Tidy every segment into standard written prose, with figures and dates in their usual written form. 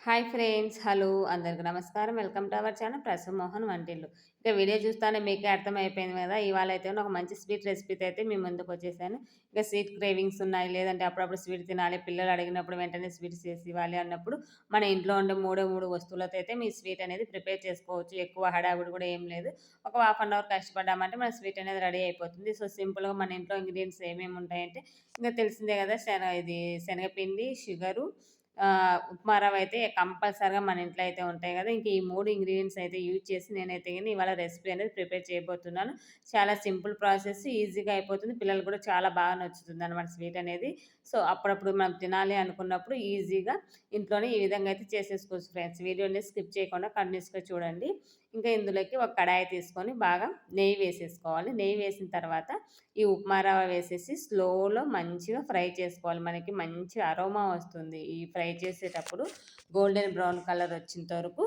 Hi friends. Hello. అందరికి నమస్కారం. Welcome to our channel Prasanna Mohan Vantillu. ఇక వీడియో చూస్తానే మీకే అర్థమైపోయింది కదా! ఇవాళైతే ఒక మంచి స్వీట్ రెసిపీతో అయితే మీ ముందుకొచ్చేసాను. ఇక స్వీట్ క్రేవింగ్స్ ఉన్నాయి, లేదంటే అప్పుడప్పుడు స్వీట్ తినాలి, పిల్లలు అడిగినప్పుడు వెంటనే స్వీట్స్ చేసి ఇవ్వాలి అన్నప్పుడు మన ఇంట్లో ఉండే మూడే 3 వస్తువులతో అయితే మీ స్వీట్ అనేది ప్రిపేర్ చేసుకోవచ్చు. ఎక్కువ హడావిడి కూడా ఏం లేదు. ఒక హాఫ్ అన్ అవర్ కష్టపడ్డామంటే మన స్వీట్ అనేది రెడీ అయిపోతుంది. సో, సింపుల్‌గా మన ఇంట్లో ఇంగ్రీడియెంట్స్ ఏమేమి ఉంటాయంటే ఇంక తెలిసిందే కదా! శనగపిండి, షుగరు, ఉప్మా రవ్వ అయితే కంపల్సరీగా మన ఇంట్లో అయితే ఉంటాయి కదా! ఇంక ఈ 3 ఇంగ్రీడియెంట్స్ అయితే యూజ్ చేసి నేనైతే గాని ఇవాళ రెసిపీ అనేది ప్రిపేర్ చేయబోతున్నాను. చాలా సింపుల్ ప్రాసెస్, ఈజీగా అయిపోతుంది. పిల్లలకు కూడా చాలా బాగా నచ్చుతుందనమాట స్వీట్ అనేది. సో, అప్పుడప్పుడు మనం తినాలి అనుకున్నప్పుడు ఈజీగా ఇంట్లోనే ఈ విధంగా అయితే చేసేసుకోవచ్చు ఫ్రెండ్స్. వీడియోని స్కిప్ చేయకుండా కంటిన్యూస్‌గా చూడండి. ఇంకా ఇందులోకి ఒక కడాయి తీసుకొని బాగా నెయ్యి వేసేసుకోవాలి. నెయ్యి వేసిన తర్వాత ఈ ఉప్మా రవ్వ వేసేసి స్లోలో మంచిగా ఫ్రై చేసుకోవాలి. మనకి మంచి అరోమా వస్తుంది. ఈ ఫ్రై చేసేటప్పుడు గోల్డెన్ బ్రౌన్ కలర్ వచ్చేంత వరకు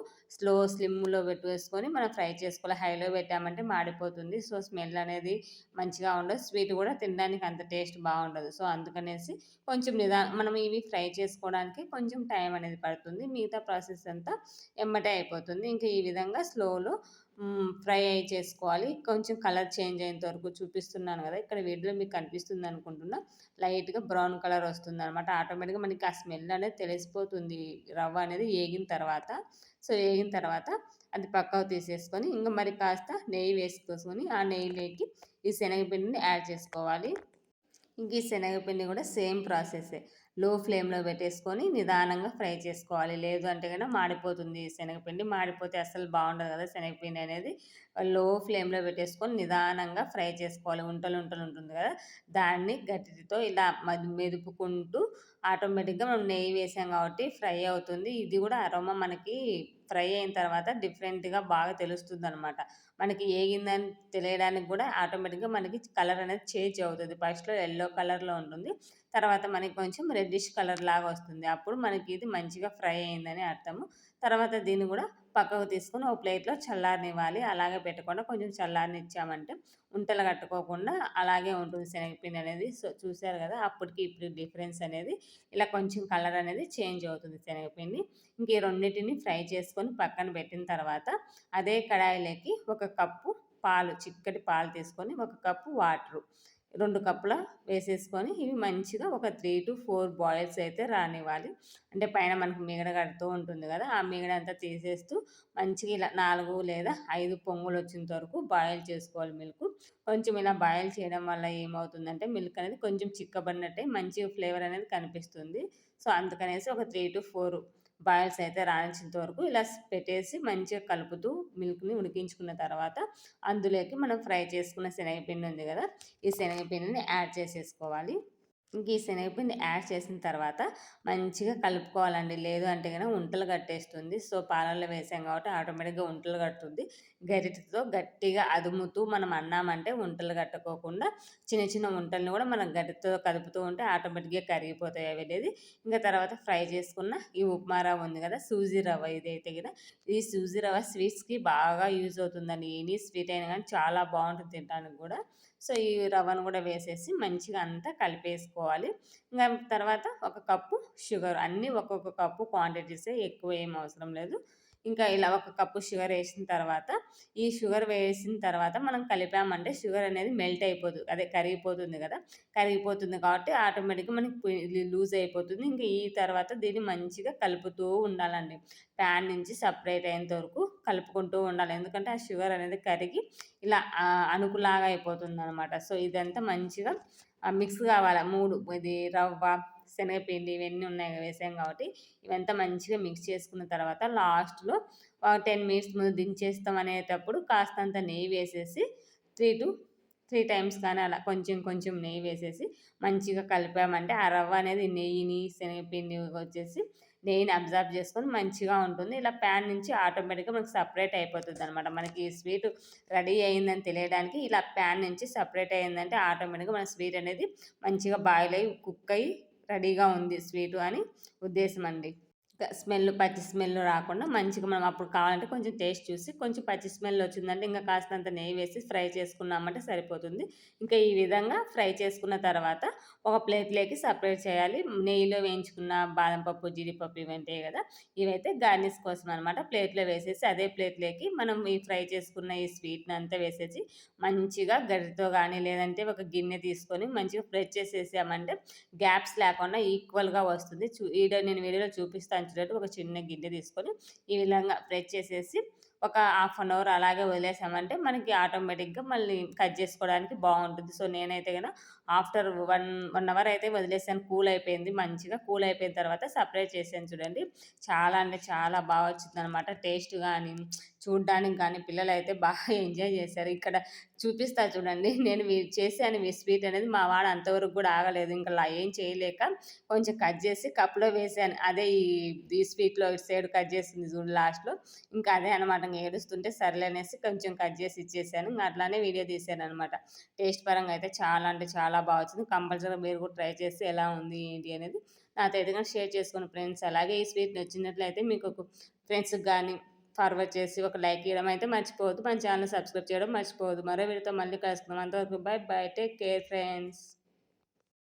స్లిమ్‌లో పెట్టేసుకొని మనం ఫ్రై చేసుకోవాలి. హైలో పెట్టామంటే మాడిపోతుంది. సో, స్మెల్ అనేది మంచిగా ఉండదు. స్వీట్ కూడా తినడానికి అంత టేస్ట్ బాగుండదు. సో, అందుకనేసి కొంచెం మనం ఇవి ఫ్రై చేసుకోవడానికి కొంచెం టైం అనేది పడుతుంది. మిగతా ప్రాసెస్ అంతా ఎమ్మటే అయిపోతుంది. ఇంకా ఈ విధంగా స్లోలో ఫ్రై చేసుకోవాలి. కొంచెం కలర్ చేంజ్ అయ్యేంత వరకు చూపిస్తున్నాను కదా! ఇక్కడ వీడియోలో మీకు కనిపిస్తుంది అనుకుంటున్నా. లైట్‌గా బ్రౌన్ కలర్ వస్తుందనమాట. ఆటోమేటిక్‌గా మనకి ఆ స్మెల్ అనేది తెలిసిపోతుంది. రవ్వ అనేది ఏగిన తర్వాత. సో, ఏగిన తర్వాత అది పక్కకు తీసేసుకొని ఇంక మరి కాస్త నెయ్యి వేసుకొని ఆ నెయ్యిలోకి ఈ శనగపిండిని యాడ్ చేసుకోవాలి. ఇంక ఈ శనగపిండి కూడా సేమ్ ప్రాసెస్సే. లో ఫ్లేమ్‌లో పెట్టేసుకొని నిదానంగా ఫ్రై చేసుకోవాలి. లేదు అంటే గనక మాడిపోతుంది శనగపిండి. మాడిపోతే అస్సలు బాగుండదు కదా! శనగపిండి అనేది. లో ఫ్లేమ్‌లో పెట్టేసుకొని నిదానంగా ఫ్రై చేసుకోవాలి. ఉంటలు ఉంటలు ఉంటుంది కదా! దాన్ని గరిటెతో ఇలా మెదుపుకుంటూ ఆటోమేటిక్‌గా మనం నెయ్యి వేసాం కాబట్టి ఫ్రై అవుతుంది. ఇది కూడా అరోమా మనకి ఫ్రై అయిన తర్వాత డిఫరెంట్‌గా బాగా తెలుస్తుందనమాట. మనకి ఏగిందని తెలియడానికి కూడా ఆటోమేటిక్‌గా మనకి కలర్ అనేది చేంజ్ అవుతది. ఫస్ట్‌లో యెల్లో కలర్‌లో ఉంటుంది. తర్వాత మనకి కొంచెం రెడ్డిష్ కలర్ లాగా వస్తుంది. అప్పుడు మనకి ఇది మంచిగా ఫ్రై అయిందని అర్థము. తర్వాత దీన్ని కూడా పక్కకు తీసుకొని ఒక ప్లేట్‌లో చల్లారనివ్వాలి. అలాగే పెట్టకుండా కొంచెం చల్లారనిచ్చామంటే ఉంటలు కట్టుకోకుండా అలాగే ఉంటుంది శనగపిండి అనేది. సో, చూసారు కదా! అప్పటికి ఇప్పటికి డిఫరెన్స్ అనేది ఇలా కొంచెం కలర్ అనేది చేంజ్ అవుతుంది శనగపిండి. ఇంక ఈ రెండిటిని ఫ్రై చేసుకొని పక్కన పెట్టిన తర్వాత అదే కడాయిలోకి ఒక కప్పు పాలు, చిక్కటి పాలు తీసుకొని, ఒక కప్పు వాటరు, 2 కప్పుల వేసేసుకొని ఇవి మంచిగా ఒక 3-4 బాయిల్స్ అయితే రానివ్వాలి. అంటే పైన మనకు మీగడ కడుతూ ఉంటుంది కదా! ఆ మీగడంతా తీసేస్తూ మంచిగా ఇలా 4 లేదా 5 పొంగులొచ్చేంత వరకు బాయిల్ చేసుకోవాలి మిల్కు. కొంచెం ఇలా బాయిల్ చేయడం వల్ల ఏమవుతుందంటే మిల్క్ అనేది కొంచెం చిక్కబడినట్టే మంచిగా ఫ్లేవర్ అనేది కనిపిస్తుంది. సో, అందుకనేసి ఒక 3-4 బాయిల్స్ అయితే రానిచ్చేంత వరకు ఇలా పెట్టేసి మంచిగా కలుపుతూ మిల్క్‌ని ఉడికించుకున్న తర్వాత అందులోకి మనం ఫ్రై చేసుకున్న శనగపిండి ఉంది గదా! ఈ శనగపిండిని యాడ్ చేసేసుకోవాలి. ఇంక ఈ శనగపిండి యాడ్ చేసిన తర్వాత మంచిగా కలుపుకోవాలండి. లేదు అంటే గనక ఉంటలు కట్టేస్తుంది. సో, పాలల్లో వేసాం కాబట్టి ఆటోమేటిక్‌గా ఉంటలు కట్టుద్ది. గరిటెతో గట్టిగా అదుముతూ మనం అన్నామంటే ఉంటలు కట్టుకోకుండా చిన్న చిన్న ఉంటలను కూడా మనం గరిటెతో కదుపుతూ ఉంటే ఆటోమేటిక్‌గా కరిగిపోతాయి అవనేది. ఇంక తర్వాత ఫ్రై చేసుకున్న ఈ ఉప్మా రవ్వ ఉంది కదా! సూజీ రవ్వ ఇదైతే గిన ఈ సూజీ రవ్వ స్వీట్స్‌కి బాగా యూజ్ అవుతుందండి. ఎనీ స్వీట్ అయినా గానీ చాలా బావుంటుంది తినడానికి గూడా. సో, ఈ రవ్వను గూడా వేసేసి మంచిగా అంతా కలిపేసుకోవాలి. ఇంగ తర్వాత ఒక కప్పు షుగర్, అన్నీ ఒక్కొక్క కప్పు క్వాంటిటీసే, ఎక్కువ ఏం అవసరం లేదు. ఇంకా ఇలా ఒక కప్పు షుగర్ ఏసిన తర్వాత, ఈ షుగర్ వేసిన తర్వాత మనం కలిపామంటే షుగర్ అనేది మెల్ట్ అయిపోదు. అదే కరిగిపోతుంది గదా! కరిగిపోతుంది కాబట్టి ఆటోమేటిక్‌గా మనకి ఇది లూజ్ అయిపోతుంది. ఇంక ఈ తర్వాత దీన్ని మంచిగా కలుపుతూ ఉండాలండి. ప్యాన్ నుంచి సెపరేట్ అయ్యేంత వరకు కలుపుకుంటూ ఉండాలి. ఎందుకంటే ఆ షుగర్ అనేది కరిగి ఇలా అణుకులాగా అయిపోతుందనమాట. సో, ఇదంతా మంచిగా మిక్స్ కావాల. 3 ఇది రవ్వ, శనగపిండి ఇవన్నీ ఉన్నాయి వేసాం కాబట్టి ఇవంతా మంచిగా మిక్స్ చేసుకున్న తర్వాత లాస్ట్‌లో 10 మినిట్స్ ముందు దించేస్తాం అనేటప్పుడు కాస్తంత నెయ్యి వేసేసి 3 టైమ్స్ కానీ అలా కొంచెం కొంచెం నెయ్యి వేసేసి మంచిగా కలిపామంటే ఆ రవ్వ అనేది నెయ్యిని, శనగపిండి వచ్చేసి నెయ్యిని అబ్జార్బ్ చేసుకొని మంచిగా ఉంటుంది. ఇలా ప్యాన్ నుంచి ఆటోమేటిక్‌గా మనకు సెపరేట్ అయిపోతుందనమాట. మనకి ఈ స్వీటు రెడీ అయిందని తెలియడానికి ఇలా ప్యాన్ నుంచి సెపరేట్ అయిందంటే ఆటోమేటిక్‌గా మన స్వీట్ అనేది మంచిగా బాయిల్ అయ్యి, కుక్ అయ్యి రెడీగా ఉంది స్వీటు అని ఉద్దేశం అండి. పచ్చి స్మెల్ రాకుండా మంచిగా మనం అప్పుడు కావాలంటే కొంచెం టేస్ట్ చూసి కొంచెం పచ్చి స్మెల్ వచ్చిందంటే ఇంకా కాస్తంత నెయ్యి వేసి ఫ్రై చేసుకున్నామంటే సరిపోతుంది. ఇంకా ఈ విధంగా ఫ్రై చేసుకున్న తర్వాత ఒక ప్లేట్‌లోకి సపరేట్ చేయాలి. నెయ్యిలో వేయించుకున్న బాదం పప్పు, జీడిపప్పు ఇవి ఉంటాయి గదా! ఇవైతే గార్నిష్ కోసం అనమాట. ప్లేట్‌లో వేసేసి అదే ప్లేట్‌లోకి మనం ఈ ఫ్రై చేసుకున్న ఈ స్వీట్‌నంతా వేసేసి మంచిగా గరిటెతో గానీ లేదంటే ఒక గిన్నె తీసుకొని మంచిగా ప్రెస్ చేసేసామంటే గ్యాప్స్ లేకుండా ఈక్వల్‌గా వస్తుంది. నేను వీడియోలో చూపిస్తాను చూడండి. ఒక చిన్న గిన్నె తీసుకొని ఈ విధంగా ప్రెస్ చేసేసి ఒక హాఫ్ అన్ అవర్ అలాగే వదిలేసామంటే మనకి ఆటోమేటిక్‌గా మళ్ళీ కట్ చేసుకోవడానికి బావుంటుంది. సో, నేనైతే గన ఆఫ్టర్ 1 అవర్ అయితే వదిలేసాను. కూల్ అయిపోయింది మంచిగా. కూల్ అయిపోయిన తర్వాత సెపరేట్ చేశాను చూడండి. చాలా అంటే చాలా బాగా వచ్చిందనమాట. టేస్ట్ గాని, చూడ్డానికి గాని పిల్లలైతే బాగా ఎంజాయ్ చేశారు. ఇక్కడ చూపిస్తా చూడండి. నేను చేశాను స్వీట్ అనేది. మా వాడు అంతవరకు గూడా ఆగలేదు. ఇంక ఏం చేయలేక కొంచెం కట్ చేసి కప్‌లో వేశాను. అదే ఈ స్వీట్‌లో ఇటు సైడ్ కట్ చేసింది చూడు లాస్ట్‌లో. ఇంకా అదే అనమాట. ఇంక ఏడుస్తుంటే సర్లే అనేసి కొంచెం కట్ చేసి ఇచ్చేసాను. ఇంక అట్లానే వీడియో తీశాననమాట. టేస్ట్ పరంగా అయితే చాలా అంటే చాలా బా వచ్చింది. కంపల్సరీగా మీరు కూడా ట్రై చేసి ఎలా ఉంది ఏంటి అనేది నాతో అయితే గనుక షేర్ చేసుకోండి ఫ్రెండ్స్. అలాగే ఈ స్వీట్ నచ్చినట్లయితే మీకు ఫ్రెండ్స్‌కి గాని ఫార్వర్డ్ చేసి ఒక లైక్ ఇయ్యడం అయితే మర్చిపోవద్దు. మన ఛానెల్‌ని సబ్స్క్రైబ్ చేయడం మర్చిపోవద్దు. మరో వీడియోతో మళ్ళీ కలుసుకుందాం. అంతవరకు by by. Take care friends.